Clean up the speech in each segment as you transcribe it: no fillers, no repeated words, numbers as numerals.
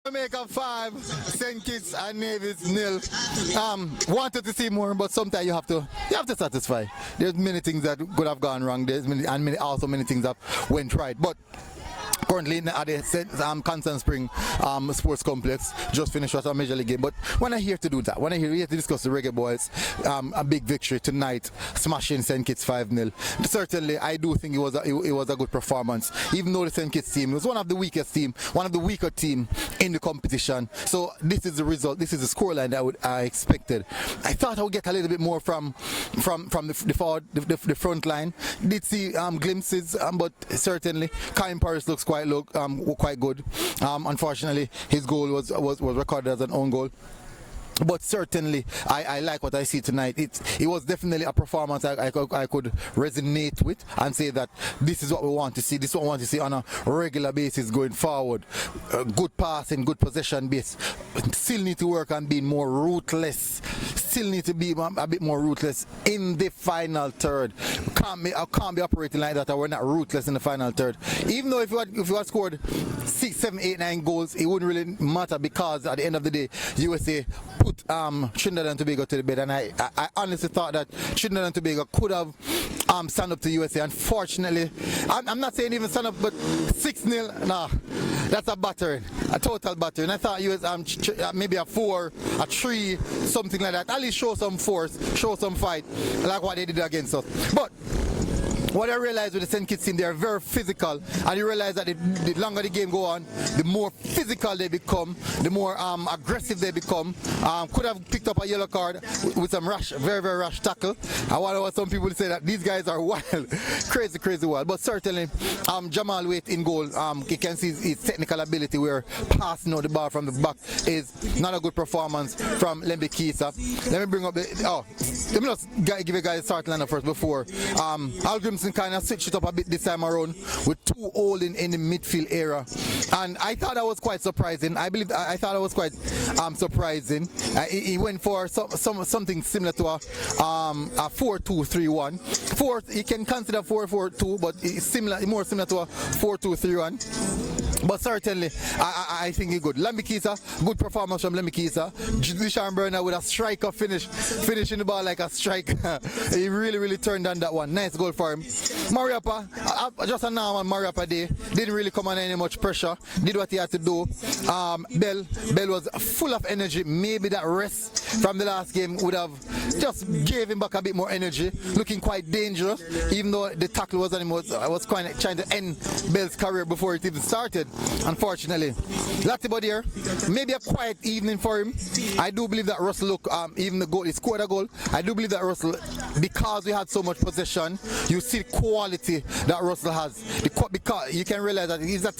Jamaica 5, St. Kitts and Nevis 0. Wanted to see more, but sometimes you have to satisfy. There's many things that could have gone wrong. There's also many things that went right. But currently at the Constant Spring Sports Complex, just finished with a Major League game. But when I'm here to do that, when I'm here to discuss the Reggae Boyz, a big victory tonight, smashing St. Kitts 5-0. Certainly, I do think it was a good performance. Even though the St. Kitts team was one of the weakest team, one of the weaker team in the competition. So this is the result. This is the scoreline that I expected. I thought I would get a little bit more from the front line. Did see glimpses, but certainly, Kyle Paris looks quite good. Unfortunately, his goal was recorded as an own goal. But certainly, I like what I see tonight. It was definitely a performance I could resonate with and say that this is what we want to see. This is what we want to see on a regular basis going forward. Good passing, good possession base. Still need to work on being more ruthless. Still need to be a bit more ruthless in the final third. I can't be operating like that. We're not ruthless in the final third. Even though if you had scored 6, 7, 8, 9 goals, it wouldn't really matter because at the end of the day, USA put Trinidad and Tobago to the bed, and I honestly thought that Trinidad and Tobago could have stand up to USA. Unfortunately, I'm not saying even stand up, but 6-0, nah, that's a battering, a total battering. And I thought US maybe a 4, a 3, something like that. At least show some force, show some fight, like what they did against us. But what I realized with the St. Kitts team, they are very physical, and you realize that the longer the game go on, the more physical they become, the more aggressive they become. Could have picked up a yellow card with some very rash tackle. I wonder what some people say that these guys are wild, crazy wild. But certainly, Jamal Waite in goal, you can see his technical ability where passing out the ball from the back is not a good performance from Lembe Kisa. Let me bring up let me just give a guy a start lineup first before. Al Grimson kind of switched it up a bit this time around with 2 holding in the midfield area, and I thought that was quite surprising. I thought it was quite surprising. He went for something similar to a 4-2-3-1. You can consider 4-4-2, but it's more similar to a 4-2-3-1. But certainly, I think he's good. Lambikisa, good performance from Lambikisa. Judician Burner with a striker finishing the ball like a striker. He really turned on that one. Nice goal for him. Mariappa, just a normal Mariappa day. Didn't really come on any much pressure. Did what he had to do. Bell was full of energy. Maybe that rest from the last game would have just gave him back a bit more energy. Looking quite dangerous, even though the tackle was on him. I was kind of trying to end Bell's career before it even started. Unfortunately, Latibod here, maybe a quiet evening for him. I do believe that Russell even the goal, he scored a goal. I do believe that Russell, because we had so much possession, you see the quality that Russell has. Because you can realize that he's a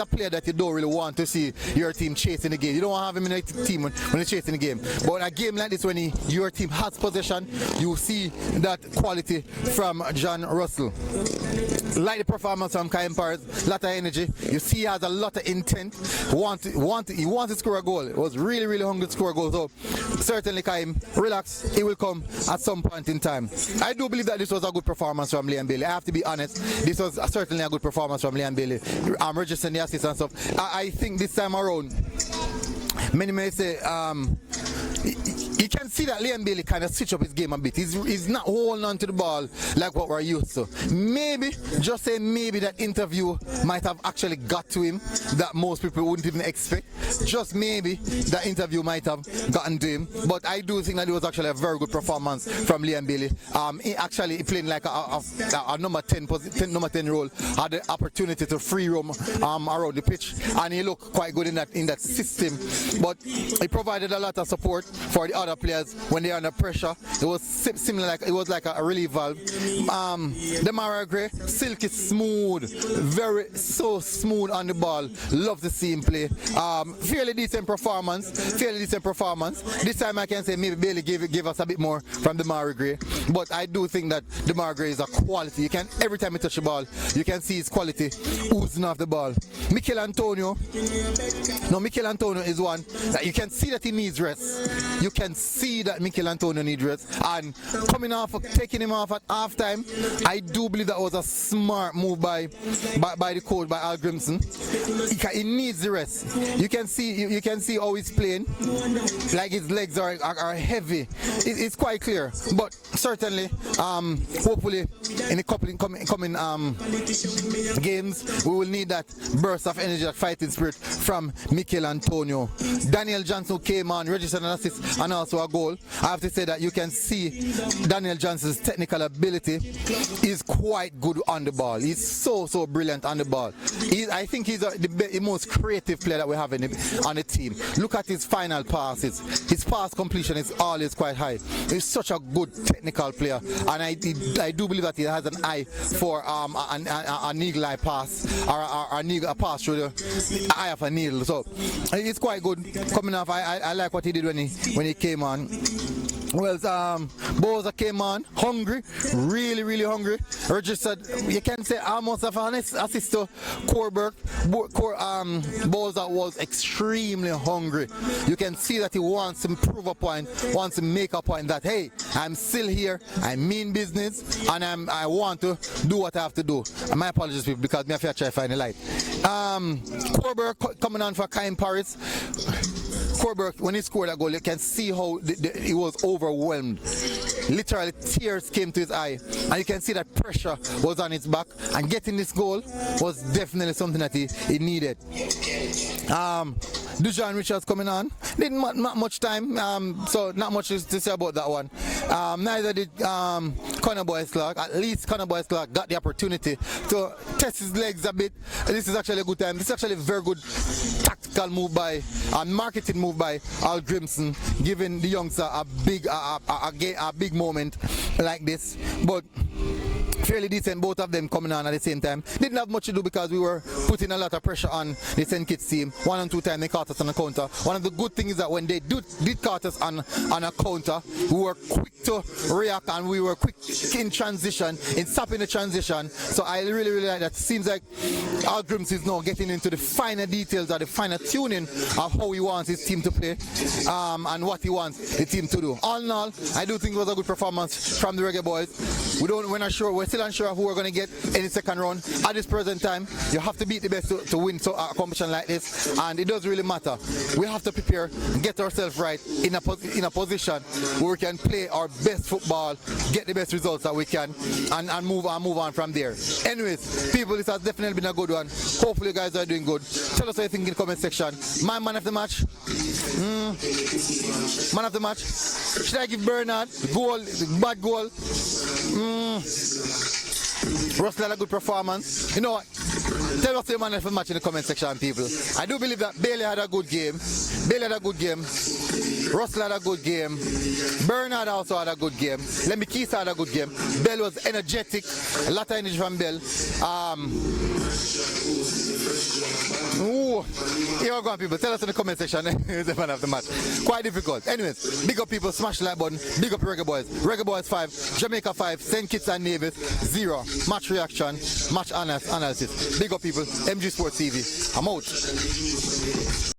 player that you don't really want to see your team chasing the game. You don't want to have him in a team when they're chasing the game. But in a game like this, when your team has possession, you see that quality from John Russell. Like the performance from Kyle Paris, lot of energy. You see he has a lot of intent. He wants to score a goal. He was really hungry to score a goal. So certainly Kyle, relax. He will come at some point in time. I do believe that this was a good performance from Liam Bailey. I have to be honest. This was certainly a good performance from Liam Bailey. I'm registering the assist and stuff. I think this time around, many may say, you can see that Liam Bailey kind of switch up his game a bit. He's not holding on to the ball like what we're used to. Maybe, just say maybe that interview might have actually got to him that most people wouldn't even expect. Just maybe that interview might have gotten to him. But I do think that it was actually a very good performance from Liam Bailey. He actually playing like a number 10 role. Had the opportunity to free roam around the pitch, and he looked quite good in that system. But he provided a lot of support for the other players when they are under pressure. It was similar, like a relief valve. The Mara Gray, silky smooth, so smooth on the ball. Love to see him play. Fairly decent performance. This time I can say maybe Bailey gave us a bit more from the Mara Gray, but I do think that the Mara Gray is a quality. You can, every time he touch the ball, you can see his quality oozing off the ball. Mikel Antonio is one that you can see that he needs rest. You can see that Mikel Antonio needs rest. And taking him off at halftime, I do believe that was a smart move by the coach, by Al Grimson. He needs the rest. You can see how he's playing. Like his legs are heavy. It's quite clear. But certainly, hopefully, in the coming games, we will need that burst of energy, that fighting spirit from Mikel Antonio. Daniel Johnson, who came on, registered an assist and also a goal. I have to say that you can see Daniel Johnson's technical ability is quite good on the ball. He's so brilliant on the ball. I think he's the most creative player that we have on the team. Look at his final passes. His pass completion is always quite high. He's such a good technical player, and I do believe that he has an eye for an eagle eye pass or a pass through the eye of a needle. So it's quite good coming off. I like what he did when he came on. Well, Boza came on hungry, really hungry. Registered, you can say almost of an assist to Corberg. Boza was extremely hungry. You can see that he wants to prove a point, wants to make a point that, hey, I'm still here, I mean business, and I want to do what I have to do. And my apologies, people, because me have to try to find the light. Corberg coming on for Kaim Paris. Corberg, when he scored that goal, you can see how he was overwhelmed. Literally, tears came to his eye, and you can see that pressure was on his back. And getting this goal was definitely something that he needed. Dujan Richards coming on. Didn't not much time, so not much to say about that one. Neither did Conor Boyce-Clark. At least Conor Boyce-Clark got the opportunity to test his legs a bit. This is actually a good time. This is actually a very good tactical move by and marketing move by Al Grimson, giving the youngster a big moment like this. But fairly decent, both of them coming on at the same time. Didn't have much to do because we were putting a lot of pressure on the St. Kitts team. 1 and 2 times they caught us on a counter. One of the good things is that when they did caught us on a counter, we were quick to react and we were quick in transition, in stopping the transition. So I really like that. Seems like Al Grims is now getting into the finer details or the finer tuning of how he wants his team to play and what he wants the team to do. All in all, I do think it was a good performance from the Reggae Boyz. We're not sure. We're still unsure of who we're going to get in the second round. At this present time, you have to beat the best to win a competition like this, and it doesn't really matter. We have to prepare and get ourselves right in a position where we can play our best football, get the best results that we can, and move on from there. Anyways, people, this has definitely been a good one. Hopefully you guys are doing good. Tell us what you think in the comment section. My man of the match. Man of the match. Should I give Bernard the goal, the bad goal? Russell had a good performance. You know what? Tell us your man of the match in the comment section, people. I do believe that Bailey had a good game. Russell had a good game. Bernard also had a good game. Lemmy Keith had a good game. Bell was energetic. A lot of energy from Bell. Here we go, people. Tell us in the comment section who's the man of the match. Quite difficult. Anyways, big up people, smash the like button. Big up Reggae Boyz. Reggae Boyz 5, Jamaica 5, St. Kitts and Nevis 0. Match reaction, match analysis. Big up people, MG Sports TV. I'm out.